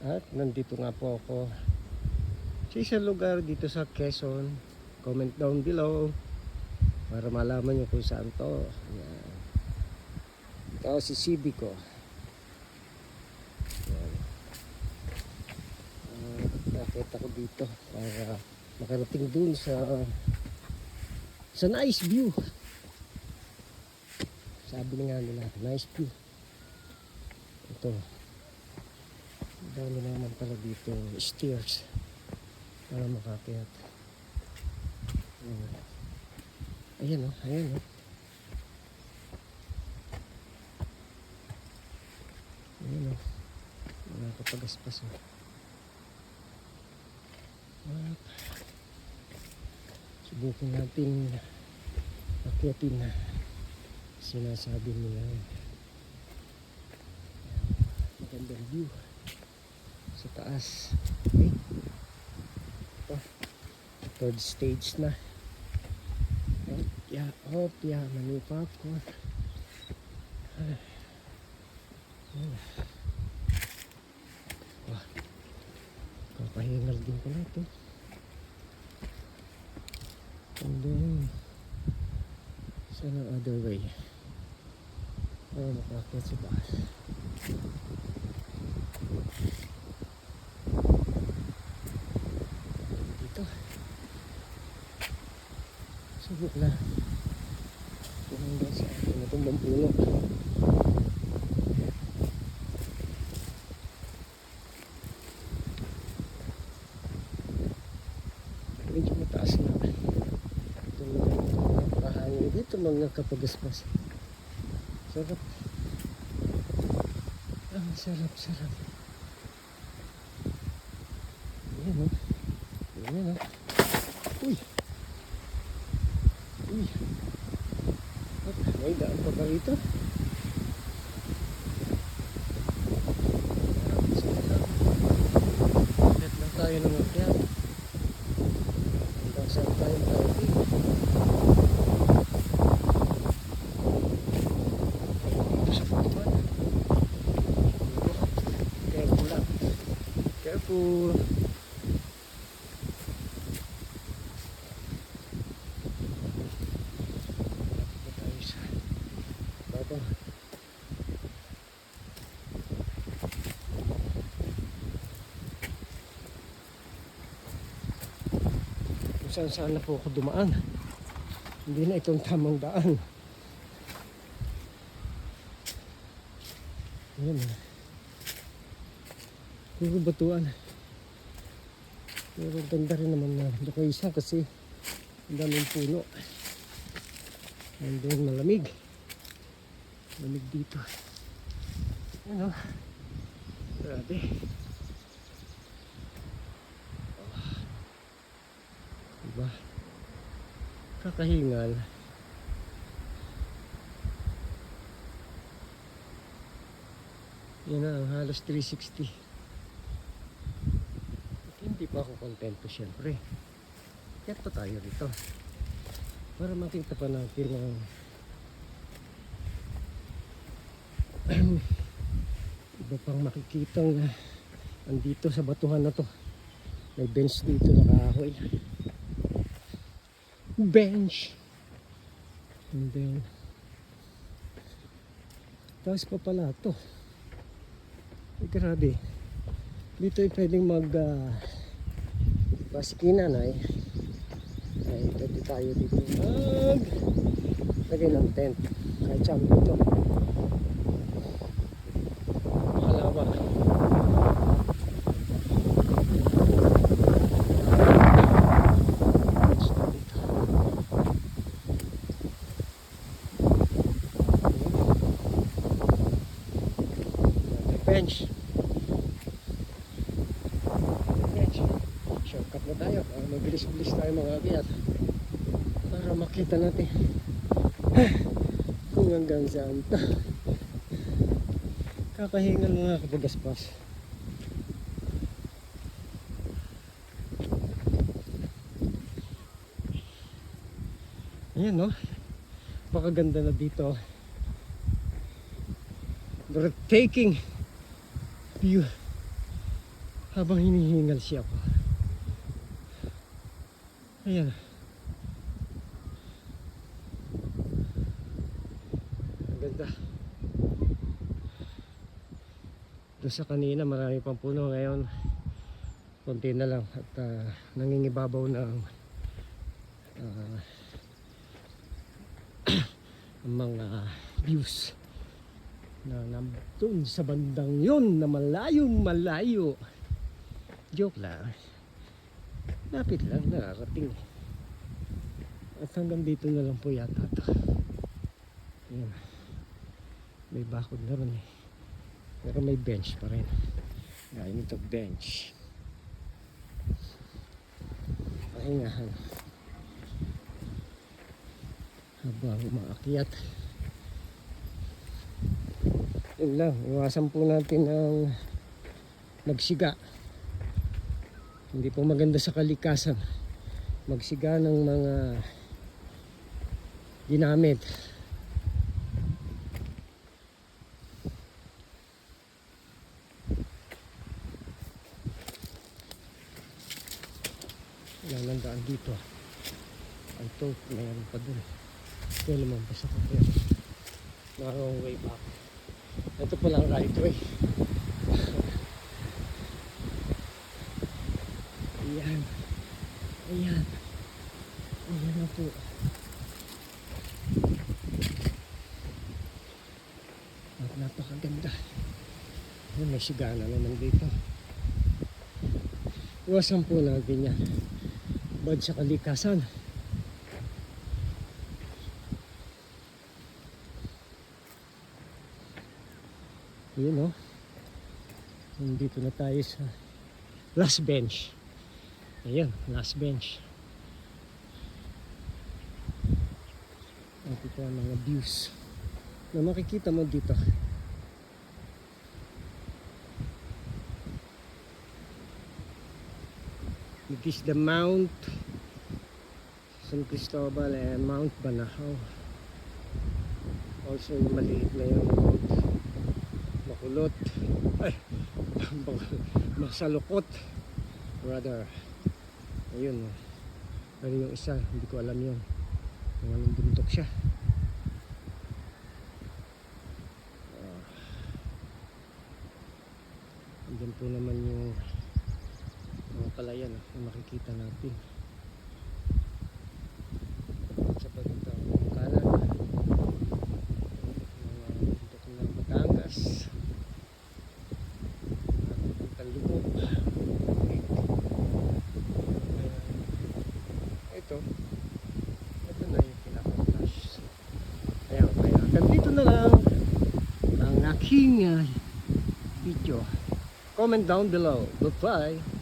At nandito nga po ako sa isang lugar dito sa Quezon. Comment down below para malaman nyo kung saan to. Ayan. Ito si CB ko. Ayan. Nakita ko dito para makarating dun sa nice view. Sabi nga nila, nice view. Ito. Dami naman pala dito stairs para makakyat. Ayan o, ayan o. Ayan o. Nakakapagaspas o. Subukan natin akyatin na sinasabi nila. Magandang view sa taas. Okay. Ito, third stage na. Hopya, mani popcorn. Kapahingal din pala ito. And then saan ang other way para makakyat sa taas. Dito subok na tumanggang sa akin na tumbang puno. Medyo mataas na napakahangin dito mga kapagaspas. Sarap. Sarap. Ayan o. Ayan o. Uy. May daan pa ba rito? Ulit lang tayo ng akyat. Hanggang saan tayo parating. Dito sa patuman. Careful lang. Careful. Saan na po ako dumaan. Hindi na itong tamang daan. Ayan na. Puro batuan. Pero ganda rin naman na location kasi ang daming puno. And then malamig. Malamig dito. Ano? Grabe. Diba? Kakahingal. Yan na ang halos 360. At hindi pa ako kontento syempre. Kaya pa tayo rito para makita pa natin ang iba pang makikitang andito sa batuhan na to. May bench dito na kahoy. Bench. And then tapos pa pala ito. Grabe. Dito ay pwedeng basikinan ay pwede tayo dito lagay ng tent kahit saan dito. Makalawak. Bench. Shortcut na tayo. Mabilis-bilis tayo mga akyat para makita natin kung hanggang saan to. Kakahingal mga kapagaspas. Ayan no. Pakaganda na dito. Breathtaking view. habang hinihingal siya ako. Ayan. Ang ganda. Doon sa kanina marami pang puno, ngayon konti na lang at nangingibabaw ng ang mga views na nandun sa bandang yun na malayong malayo. Joke lang, lapit lang, nakarating. At hanggang dito na lang po yata ito. Ayan. May bakod na rin eh, pero may bench pa rin. Gaya nito bench, pahingahan habang umaakyat. Yun lang, iwasan po natin ang magsiga. Hindi po maganda sa kalikasan magsiga ng mga ginamit. Yan ang daan dito. I thought mayroon pa dun. Kaya lumampas ako, pero wrong way back. Ito pa lang right way. Ayan. Ayan. Ayan na po. At napakaganda. Ayan, may sigana naman dito. Iwasan po natin yan. Bad sa kalikasan. Yun o. Nandito na tayo sa last bench. Ayan, last bench. At ito ang mga views na makikita mo dito. It is the Mount San Cristobal and Mount Banahaw. Also yung maliit na yung Mount Makulot. Ay, Masalukot rather. Ayun, pero yung isa hindi ko alam yun kung anong bundok siya. Andyan po naman yung mga palayan na makikita natin sa bandang kanan, mga bundok ng Batangas at Talubog. Ito na yung pinaka-flash. Kaya hanggang dito na lang ang aking video. Comment down below. Bye bye.